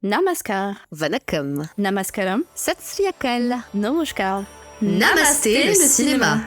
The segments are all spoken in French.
Namaskar, Vanakkam, Namaskaram, Sat Sri Akal, Namaskar. Namasté le cinéma.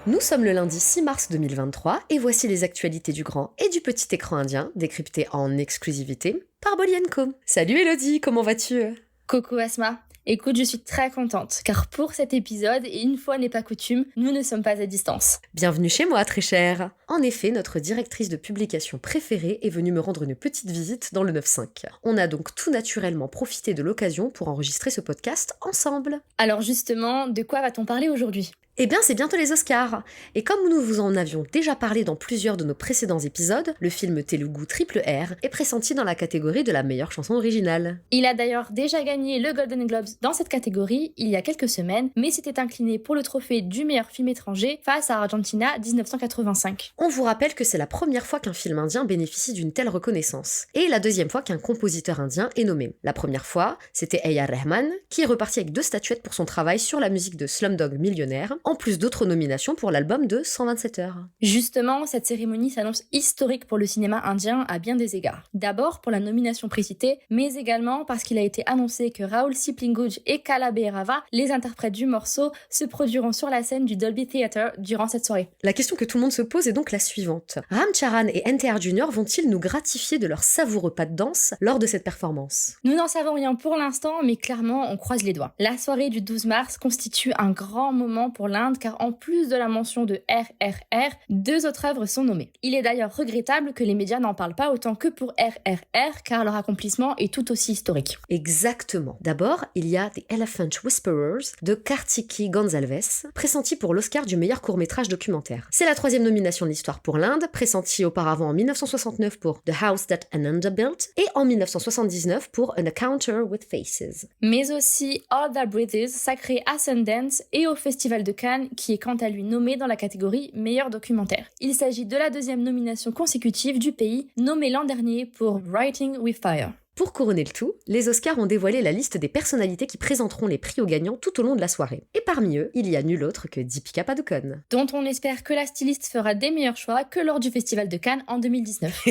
Nous sommes le lundi 6 mars 2023 et voici les actualités du grand et du petit écran indien, décryptées en exclusivité par Bolly & Co. Salut Elodie, comment vas-tu ? Coucou Asma. Écoute, je suis très contente, car pour cet épisode, et une fois n'est pas coutume, nous ne sommes pas à distance. Bienvenue chez moi, très chère. En effet, notre directrice de publication préférée est venue me rendre une petite visite dans le 9-5. On a donc tout naturellement profité de l'occasion pour enregistrer ce podcast ensemble. Alors justement, de quoi va-t-on parler aujourd'hui ? Eh bien, c'est bientôt les Oscars. Et comme nous vous en avions déjà parlé dans plusieurs de nos précédents épisodes, le film Telugu Triple R est pressenti dans la catégorie de la meilleure chanson originale. Il a d'ailleurs déjà gagné le Golden Globes dans cette catégorie il y a quelques semaines, mais s'était incliné pour le trophée du meilleur film étranger face à Argentina 1985. On vous rappelle que c'est la première fois qu'un film indien bénéficie d'une telle reconnaissance, et la deuxième fois qu'un compositeur indien est nommé. La première fois, c'était A.R. Rahman, qui est reparti avec 2 statuettes pour son travail sur la musique de Slumdog Millionnaire, en plus d'autres nominations pour l'album de 127 heures. Justement, cette cérémonie s'annonce historique pour le cinéma indien à bien des égards. D'abord pour la nomination précitée, mais également parce qu'il a été annoncé que Rahul Siplinguj et Kala Bhairava, les interprètes du morceau, se produiront sur la scène du Dolby Theatre durant cette soirée. La question que tout le monde se pose est donc la suivante. Ram Charan et NTR Jr. vont-ils nous gratifier de leur savoureux pas de danse lors de cette performance ? Nous n'en savons rien pour l'instant, mais clairement, on croise les doigts. La soirée du 12 mars constitue un grand moment pour l'Inde, car en plus de la mention de RRR, 2 autres œuvres sont nommées. Il est d'ailleurs regrettable que les médias n'en parlent pas autant que pour RRR, car leur accomplissement est tout aussi historique. Exactement. D'abord, il y a The Elephant Whisperers de Kartiki Gonsalves, pressenti pour l'Oscar du meilleur court-métrage documentaire. C'est la 3e nomination de l'histoire pour l'Inde, pressentie auparavant en 1969 pour The House That Ananda Built et en 1979 pour An Encounter with Faces. Mais aussi All That Breathes, sacré à Sundance et au Festival de Cannes, qui est quant à lui nommé dans la catégorie meilleur documentaire. Il s'agit de la 2e nomination consécutive du pays, nommé l'an dernier pour Writing with Fire. Pour couronner le tout, les Oscars ont dévoilé la liste des personnalités qui présenteront les prix aux gagnants tout au long de la soirée. Et parmi eux, il y a nul autre que Deepika Padukone. Dont on espère que la styliste fera des meilleurs choix que lors du Festival de Cannes en 2019.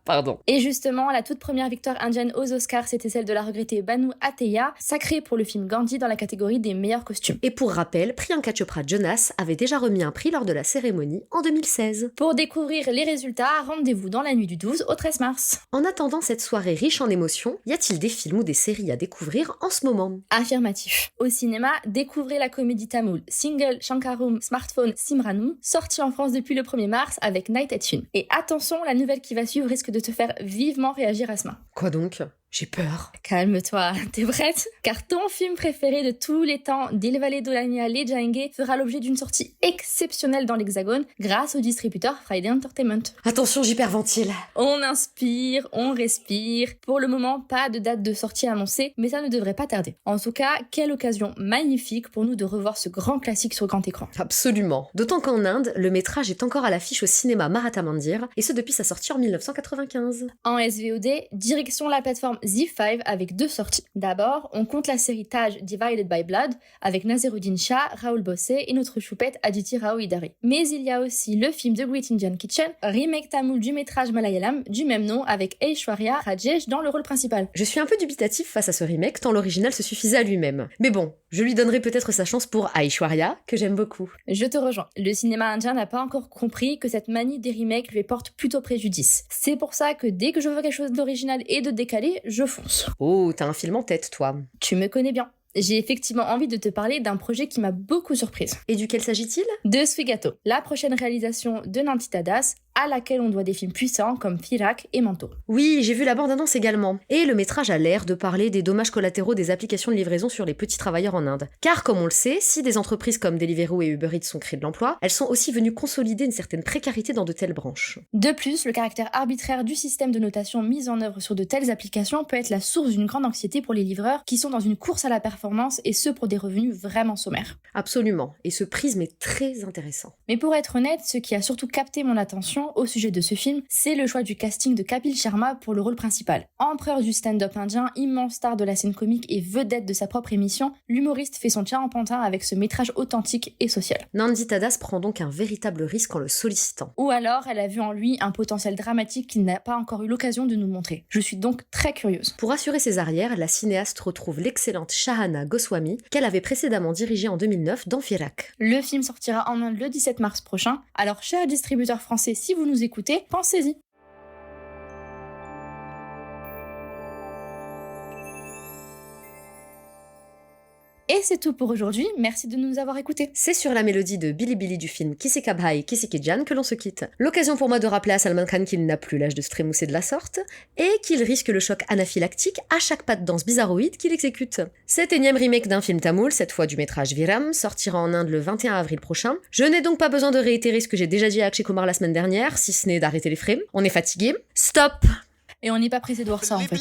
Pardon. Et justement, la toute première victoire indienne aux Oscars, c'était celle de la regrettée Banu Ateya, sacrée pour le film Gandhi dans la catégorie des meilleurs costumes. Et pour rappel, Priyanka Chopra Jonas avait déjà remis un prix lors de la cérémonie en 2016. Pour découvrir les résultats, rendez-vous dans la nuit du 12 au 13 mars. En attendant cette soirée riche en émotions, y a-t-il des films ou des séries à découvrir en ce moment ? Affirmatif. Au cinéma, découvrez la comédie tamoul Single Shankarum Smartphone Simranum, sortie en France depuis le 1er mars avec Night at Fun. Et attention, la nouvelle qui va suivre risque de te faire vivement réagir, Asma. Quoi donc ? J'ai peur. Calme-toi, t'es prête ? Car ton film préféré de tous les temps, Dil Valle Dolania Le Jayenge, fera l'objet d'une sortie exceptionnelle dans l'Hexagone grâce au distributeur Friday Entertainment. Attention, j'hyperventile. On inspire, on respire. Pour le moment, pas de date de sortie annoncée, mais ça ne devrait pas tarder. En tout cas, quelle occasion magnifique pour nous de revoir ce grand classique sur grand écran. Absolument. D'autant qu'en Inde, le métrage est encore à l'affiche au cinéma Maratha Mandir, et ce depuis sa sortie en 1995. En SVOD, direction la plateforme ZEE5 avec 2 sorties. D'abord, on compte la série Taj Divided by Blood avec Naseeruddin Shah, Rahul Bossé et notre choupette Aditi Rao Hidari. Mais il y a aussi le film The Great Indian Kitchen, remake tamoul du métrage malayalam du même nom avec Aishwarya Rajesh dans le rôle principal. Je suis un peu dubitatif face à ce remake tant l'original se suffisait à lui-même. Mais bon, je lui donnerai peut-être sa chance pour Aishwarya, que j'aime beaucoup. Je te rejoins. Le cinéma indien n'a pas encore compris que cette manie des remakes lui porte plutôt préjudice. C'est pour ça que dès que je veux quelque chose d'original et de décalé, je fonce. Oh, t'as un film en tête, toi. Tu me connais bien. J'ai effectivement envie de te parler d'un projet qui m'a beaucoup surprise. Et duquel s'agit-il ? De Sfugato, la prochaine réalisation de Nandita Das, à laquelle on doit des films puissants comme Firak et Manto. Oui, j'ai vu la bande-annonce également. Et le métrage a l'air de parler des dommages collatéraux des applications de livraison sur les petits travailleurs en Inde. Car, comme on le sait, si des entreprises comme Deliveroo et Uber Eats ont créé de l'emploi, elles sont aussi venues consolider une certaine précarité dans de telles branches. De plus, le caractère arbitraire du système de notation mis en œuvre sur de telles applications peut être la source d'une grande anxiété pour les livreurs qui sont dans une course à la performance et ce pour des revenus vraiment sommaires. Absolument. Et ce prisme est très intéressant. Mais pour être honnête, ce qui a surtout capté mon attention, question au sujet de ce film, c'est le choix du casting de Kapil Sharma pour le rôle principal. Empereur du stand-up indien, immense star de la scène comique et vedette de sa propre émission, l'humoriste fait son tien en pantin avec ce métrage authentique et social. Nandita Das prend donc un véritable risque en le sollicitant. Ou alors, elle a vu en lui un potentiel dramatique qu'il n'a pas encore eu l'occasion de nous montrer. Je suis donc très curieuse. Pour assurer ses arrières, la cinéaste retrouve l'excellente Shahana Goswami, qu'elle avait précédemment dirigée en 2009 dans Firak. Le film sortira en Inde le 17 mars prochain, alors chers distributeurs français, si vous nous écoutez, pensez-y. Et c'est tout pour aujourd'hui, merci de nous avoir écoutés. C'est sur la mélodie de Billy Billy du film Kisi Ka Bhai Kisi Ki Jaan que l'on se quitte. L'occasion pour moi de rappeler à Salman Khan qu'il n'a plus l'âge de se trémousser de la sorte, et qu'il risque le choc anaphylactique à chaque pas de danse bizarroïde qu'il exécute. Cet énième remake d'un film tamoul, cette fois du métrage Viram, sortira en Inde le 21 avril prochain. Je n'ai donc pas besoin de réitérer ce que j'ai déjà dit à Akshay Kumar la semaine dernière, si ce n'est d'arrêter les frames. On est fatigué. Stop! Et on n'est pas pressé de voir ça en fait.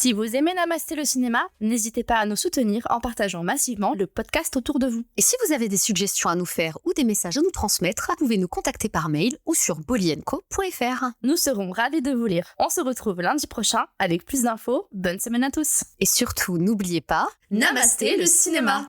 Si vous aimez Namasté le cinéma, n'hésitez pas à nous soutenir en partageant massivement le podcast autour de vous. Et si vous avez des suggestions à nous faire ou des messages à nous transmettre, vous pouvez nous contacter par mail ou sur bolienco.fr. Nous serons ravis de vous lire. On se retrouve lundi prochain avec plus d'infos. Bonne semaine à tous. Et surtout, n'oubliez pas, Namasté le cinéma!